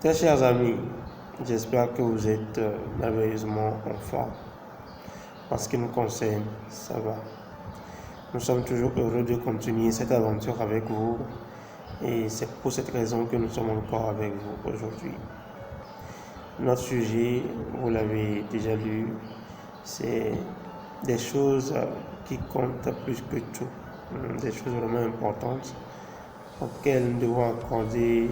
Très chers amis, j'espère que vous êtes merveilleusement en forme. En ce qui nous concerne, ça va. Nous sommes toujours heureux de continuer cette aventure avec vous et c'est pour cette raison que nous sommes encore avec vous aujourd'hui. Notre sujet, vous l'avez déjà lu, c'est des choses qui comptent plus que tout, des choses vraiment importantes auxquelles nous devons accorder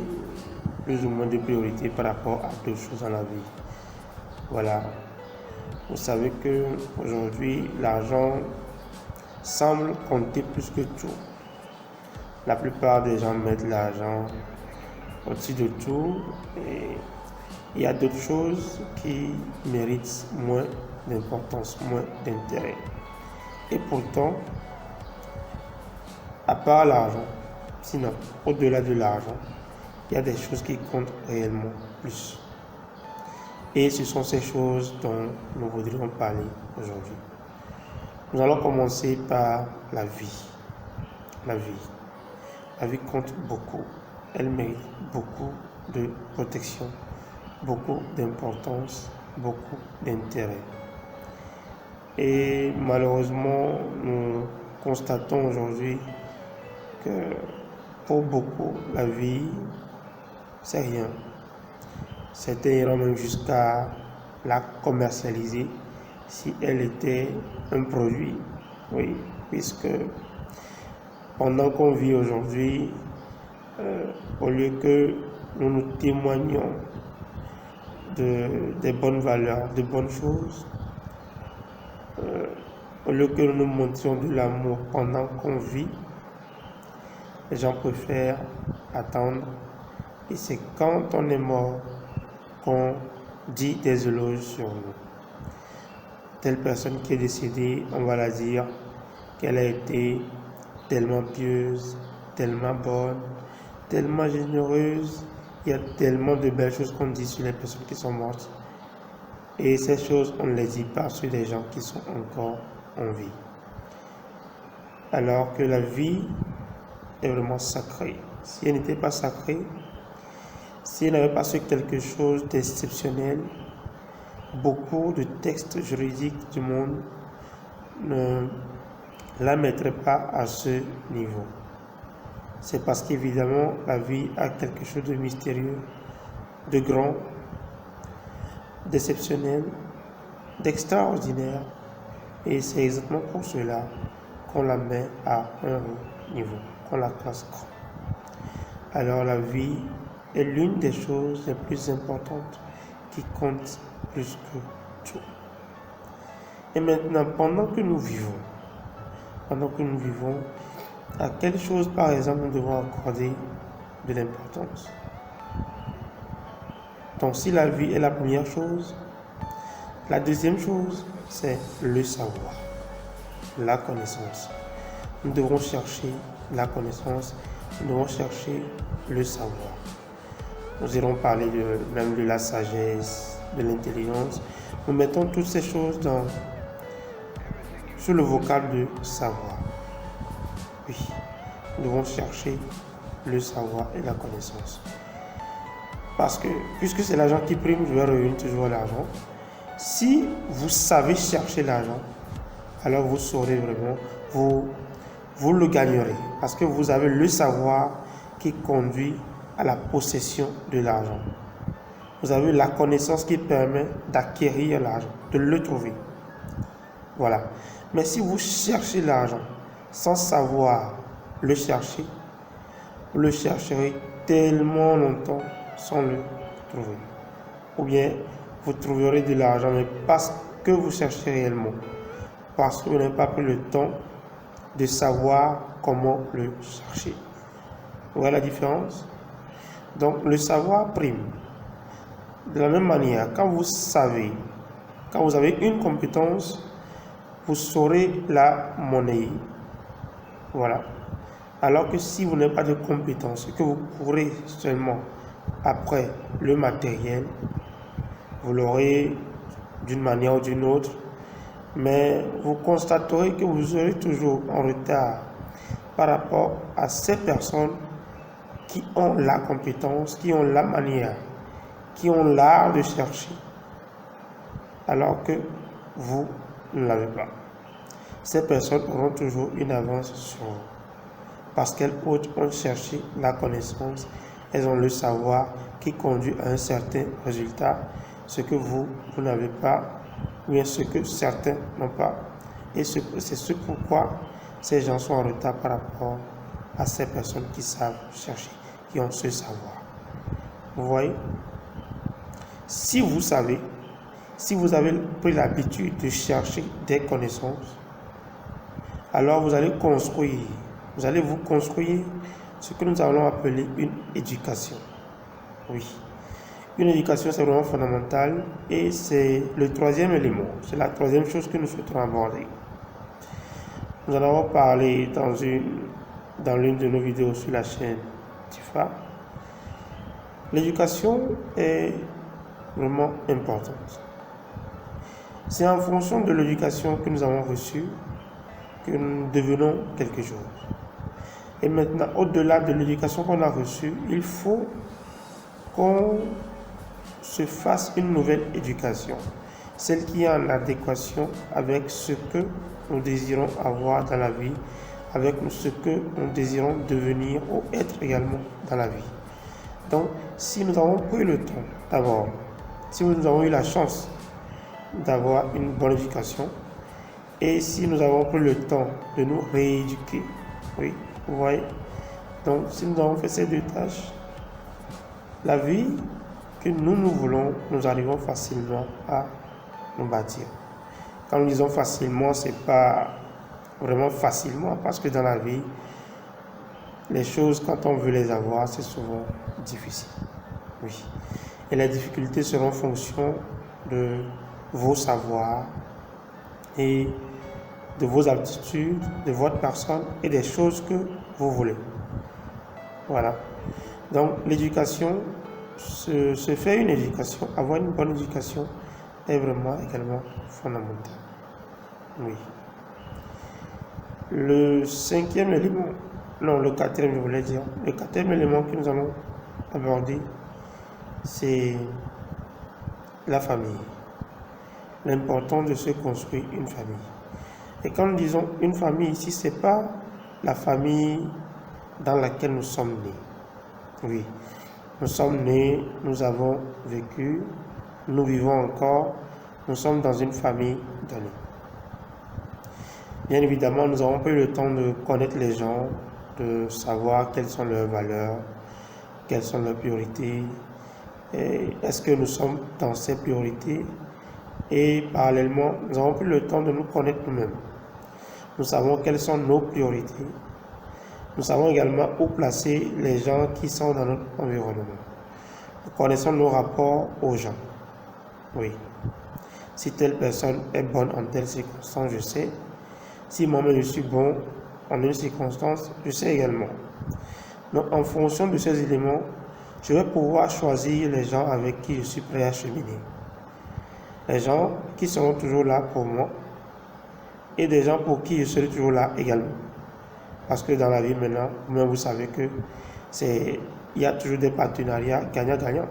plus ou moins de priorité par rapport à d'autres choses dans la vie. Voilà. Vous savez que aujourd'hui, l'argent semble compter plus que tout. La plupart des gens mettent l'argent au-dessus de tout et il y a d'autres choses qui méritent moins d'importance, moins d'intérêt. Et pourtant, à part l'argent, sinon au-delà de l'argent, il y a des choses qui comptent réellement plus. Et ce sont ces choses dont nous voudrions parler aujourd'hui. Nous allons commencer par la vie. La vie. La vie compte beaucoup. Elle mérite beaucoup de protection, beaucoup d'importance, beaucoup d'intérêt. Et malheureusement, nous constatons aujourd'hui que pour beaucoup, la vie, c'est rien. Certains iront même jusqu'à la commercialiser si elle était un produit. Oui, puisque pendant qu'on vit aujourd'hui, au lieu que nous nous témoignons des bonnes valeurs, de bonnes choses, au lieu que nous nous montrions de l'amour pendant qu'on vit, les gens préfèrent attendre. Et c'est quand on est mort qu'on dit des éloges sur nous. Telle personne qui est décédée, on va la dire qu'elle a été tellement pieuse, tellement bonne, tellement généreuse. Il y a tellement de belles choses qu'on dit sur les personnes qui sont mortes. Et ces choses, on ne les dit pas sur les gens qui sont encore en vie. Alors que la vie est vraiment sacrée. Si elle n'était pas sacrée, si elle n'avait pas su quelque chose d'exceptionnel, beaucoup de textes juridiques du monde ne la mettraient pas à ce niveau. C'est parce qu'évidemment, la vie a quelque chose de mystérieux, de grand, d'exceptionnel, d'extraordinaire. Et c'est exactement pour cela qu'on la met à un haut niveau, qu'on la classe grand. Alors la vie est l'une des choses les plus importantes qui compte plus que tout. Et maintenant, pendant que nous vivons, à quelle chose, par exemple, nous devons accorder de l'importance. Donc, si la vie est la première chose, la deuxième chose, c'est le savoir, la connaissance. Nous devons chercher la connaissance, nous devons chercher le savoir. Nous irons parler même de la sagesse, de l'intelligence. Nous mettons toutes ces choses sur le vocable de savoir. Oui, nous devons chercher le savoir et la connaissance. Parce que, puisque c'est l'argent qui prime, je vais revenir toujours à l'argent. Si vous savez chercher l'argent, alors vous saurez vraiment, vous le gagnerez. Parce que vous avez le savoir qui conduit à la possession de l'argent. Vous avez la connaissance qui permet d'acquérir l'argent, de le trouver. Voilà. Mais si vous cherchez l'argent sans savoir le chercher, vous le chercherez tellement longtemps sans le trouver. Ou bien vous trouverez de l'argent, mais parce que vous cherchez réellement, parce que vous n'avez pas pris le temps de savoir comment le chercher. Vous voyez la différence? Donc le savoir prime. De la même manière, quand vous savez, quand vous avez une compétence, vous saurez la monnaie. Voilà. Alors que si vous n'avez pas de compétence, que vous courez seulement après le matériel, vous l'aurez d'une manière ou d'une autre, mais vous constaterez que vous serez toujours en retard par rapport à ces personnes qui ont la compétence, qui ont la manière qui ont l'art de chercher, alors que vous ne l'avez pas. Ces personnes auront toujours une avance sur vous, parce qu'elles ont cherché la connaissance, elles ont le savoir qui conduit à un certain résultat, ce que vous n'avez pas, ou bien ce que certains n'ont pas. Et c'est ce pourquoi ces gens sont en retard par rapport à ces personnes qui savent chercher, qui ont ce savoir. Vous voyez? Si vous savez, si vous avez pris l'habitude de chercher des connaissances, alors vous allez construire, vous allez vous construire ce que nous allons appeler une éducation. Oui, une éducation, c'est vraiment fondamental et c'est le troisième élément, c'est la troisième chose que nous souhaitons aborder. Nous en avons parlé dans l'une de nos vidéos sur la chaîne TIFA. L'éducation est vraiment importante. C'est en fonction de l'éducation que nous avons reçue que nous devenons quelque chose. Et maintenant, au-delà de l'éducation qu'on a reçue, il faut qu'on se fasse une nouvelle éducation, celle qui est en adéquation avec ce que nous désirons avoir dans la vie, avec ce que nous désirons devenir ou être également dans la vie. Donc, si nous avons pris le temps d'abord, si nous avons eu la chance d'avoir une bonne éducation, et si nous avons pris le temps de nous rééduquer, oui, vous voyez, donc si nous avons fait ces deux tâches, la vie que nous voulons, nous arrivons facilement à nous bâtir. Quand nous disons facilement, ce n'est pas vraiment facilement, parce que dans la vie, les choses, quand on veut les avoir, c'est souvent difficile. Oui. Et les difficultés seront en fonction de vos savoirs et de vos aptitudes, de votre personne et des choses que vous voulez. Voilà. Donc l'éducation, se faire une éducation, avoir une bonne éducation est vraiment également fondamental. Oui. Le cinquième élément, non, le quatrième, je voulais dire, le quatrième élément que nous allons aborder, c'est la famille. L'importance de se construire une famille. Et quand nous disons une famille ici, ce n'est pas la famille dans laquelle nous sommes nés. Oui, nous sommes nés, nous avons vécu, nous vivons encore, nous sommes dans une famille donnée. Bien évidemment, nous avons pris le temps de connaître les gens, de savoir quelles sont leurs valeurs, quelles sont leurs priorités, et est-ce que nous sommes dans ces priorités. Et parallèlement, nous avons pris le temps de nous connaître nous-mêmes. Nous savons quelles sont nos priorités. Nous savons également où placer les gens qui sont dans notre environnement. Nous connaissons nos rapports aux gens. Oui. Si telle personne est bonne en telle circonstance, je sais. Si moi-même je suis bon en une circonstance, je sais également. Donc en fonction de ces éléments, je vais pouvoir choisir les gens avec qui je suis prêt à cheminer. Les gens qui seront toujours là pour moi et des gens pour qui je serai toujours là également. Parce que dans la vie maintenant, vous savez que il y a toujours des partenariats gagnant-gagnant.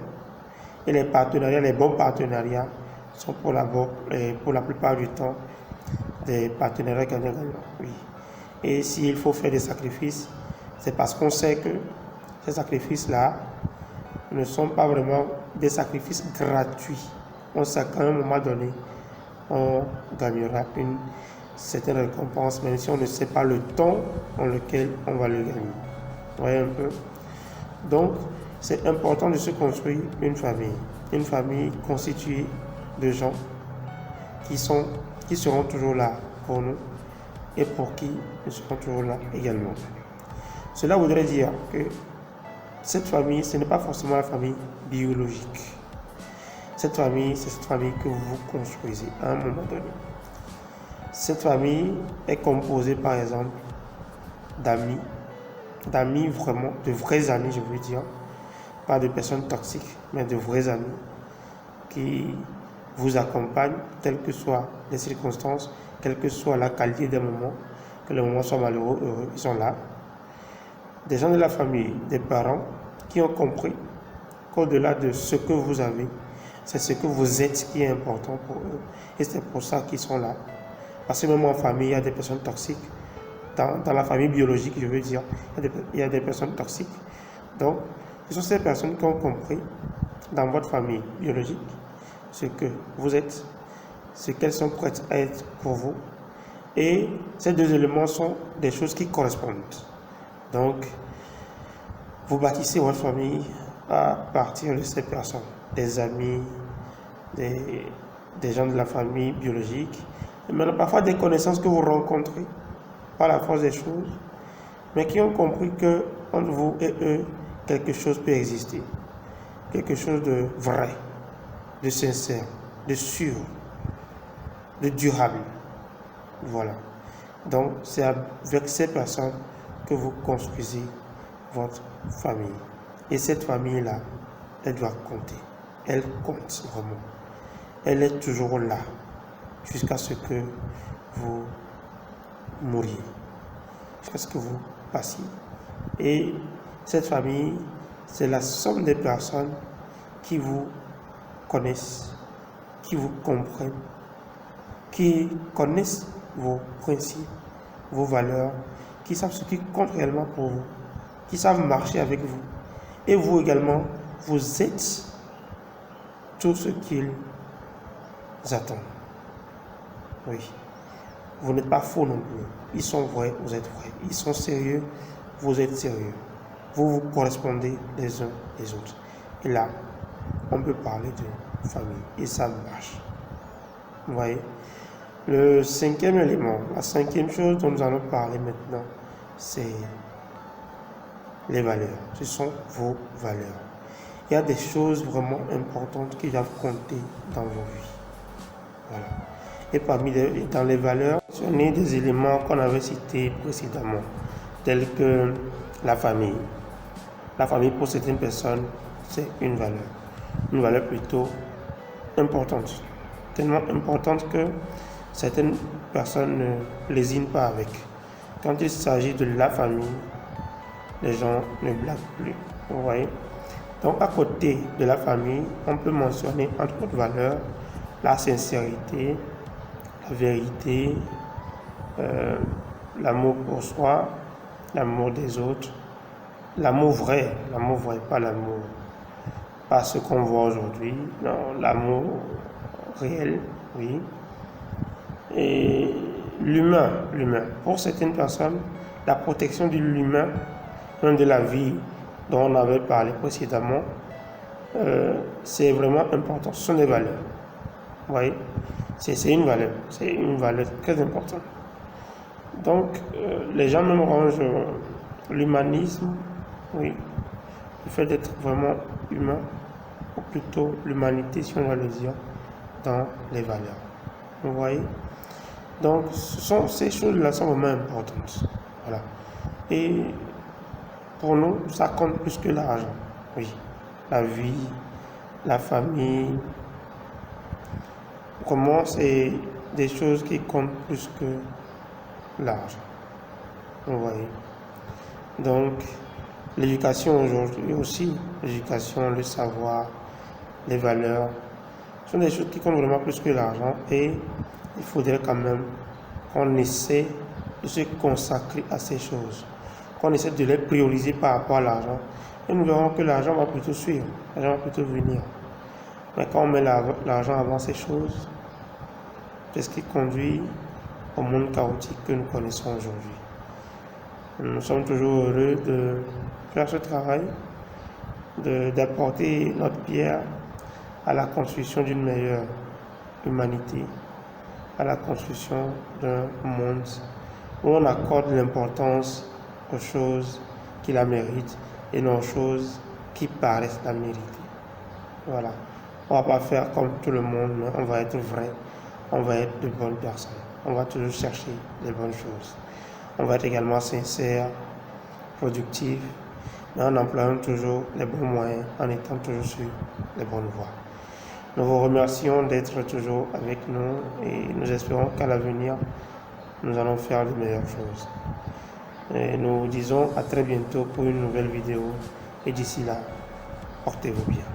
Et les partenariats, les bons partenariats sont pour la plupart du temps des partenariats gagnant-gagnant. Oui. Et s'il faut faire des sacrifices, c'est parce qu'on sait que ces sacrifices-là ne sont pas vraiment des sacrifices gratuits. On sait qu'à un moment donné, on gagnera une certaine récompense, même si on ne sait pas le temps en lequel on va le gagner. Vous voyez un peu? Donc, c'est important de se construire une famille constituée de gens qui seront toujours là pour nous et pour qui nous serons toujours là également. Cela voudrait dire que cette famille, ce n'est pas forcément la famille biologique. Cette famille, c'est cette famille que vous construisez à un moment donné. Cette famille est composée, par exemple, d'amis vraiment, de vrais amis, je veux dire, pas de personnes toxiques, mais de vrais amis qui vous accompagnent, quelles que soient les circonstances, quelle que soit la qualité des moments, que les moments soient malheureux, heureux, ils sont là. Des gens de la famille, des parents qui ont compris qu'au-delà de ce que vous avez, c'est ce que vous êtes qui est important pour eux. Et c'est pour ça qu'ils sont là. Parce que même en famille, il y a des personnes toxiques. Dans la famille biologique, je veux dire, il y a des personnes toxiques. Donc, ce sont ces personnes qui ont compris dans votre famille biologique ce que vous êtes, ce qu'elles sont prêtes à être pour vous. Et ces deux éléments sont des choses qui correspondent. Donc, vous bâtissez votre famille à partir de ces personnes, des amis, des gens de la famille biologique, et maintenant parfois des connaissances que vous rencontrez par la force des choses, mais qui ont compris que entre vous et eux, quelque chose peut exister, quelque chose de vrai, de sincère, de sûr, de durable. Voilà. Donc, c'est avec ces personnes que vous construisez votre famille. Et cette famille-là, elle doit compter. Elle compte vraiment. Elle est toujours là jusqu'à ce que vous mouriez, jusqu'à ce que vous passiez. Et cette famille, c'est la somme des personnes qui vous connaissent, qui vous comprennent, qui connaissent vos principes, vos valeurs, qui savent ce qui compte réellement pour vous, qui savent marcher avec vous. Et vous également, vous êtes tout ce qu'ils attendent. Oui. Vous n'êtes pas faux non plus. Ils sont vrais, vous êtes vrais. Ils sont sérieux, vous êtes sérieux. Vous vous correspondez les uns les autres. Et là, on peut parler de famille. Et ça marche. Vous voyez? Le cinquième élément, la cinquième chose dont nous allons parler maintenant, c'est les valeurs. Ce sont vos valeurs. Il y a des choses vraiment importantes qui doivent compter dans vos vies. Voilà. Et dans les valeurs, on a des éléments qu'on avait cités précédemment, tels que la famille. La famille, pour certaines personnes, c'est une valeur plutôt importante. Tellement importante que certaines personnes ne lésinent pas avec. Quand il s'agit de la famille, les gens ne blaguent plus. Vous voyez? Donc, à côté de la famille, on peut mentionner entre autres valeurs la sincérité, la vérité, l'amour pour soi, l'amour des autres, l'amour vrai, pas ce qu'on voit aujourd'hui, non, l'amour réel, oui. Et l'humain. Pour certaines personnes, la protection de l'humain, même de la vie dont on avait parlé précédemment, c'est vraiment important. Ce sont des valeurs. Vous voyez, c'est une valeur très importante. Donc, les gens même rangent l'humanisme, oui, le fait d'être vraiment humain, ou plutôt l'humanité, si on va le dire, dans les valeurs. Vous voyez? Donc, ces choses-là sont vraiment importantes. Voilà. Et pour nous, ça compte plus que l'argent. Oui. La vie, la famille. Comment c'est des choses qui comptent plus que l'argent. Vous voyez. Donc, l'éducation aujourd'hui aussi, l'éducation, le savoir, les valeurs, sont des choses qui comptent vraiment plus que l'argent. Et il faudrait quand même qu'on essaie de se consacrer à ces choses, qu'on essaie de les prioriser par rapport à l'argent. Et nous verrons que l'argent va plutôt suivre, l'argent va plutôt venir. Mais quand on met l'argent avant ces choses, c'est ce qui conduit au monde chaotique que nous connaissons aujourd'hui. Nous sommes toujours heureux de faire ce travail, d'apporter notre pierre à la construction d'une meilleure humanité, à la construction d'un monde où on accorde l'importance aux choses qui la méritent et non aux choses qui paraissent la mériter. Voilà. On ne va pas faire comme tout le monde, mais on va être vrai, on va être de bonnes personnes. On va toujours chercher les bonnes choses. On va être également sincère, productif, mais en employant toujours les bons moyens, en étant toujours sur les bonnes voies. Nous vous remercions d'être toujours avec nous et nous espérons qu'à l'avenir, nous allons faire de meilleures choses. Et nous vous disons à très bientôt pour une nouvelle vidéo. Et d'ici là, Portez-vous bien.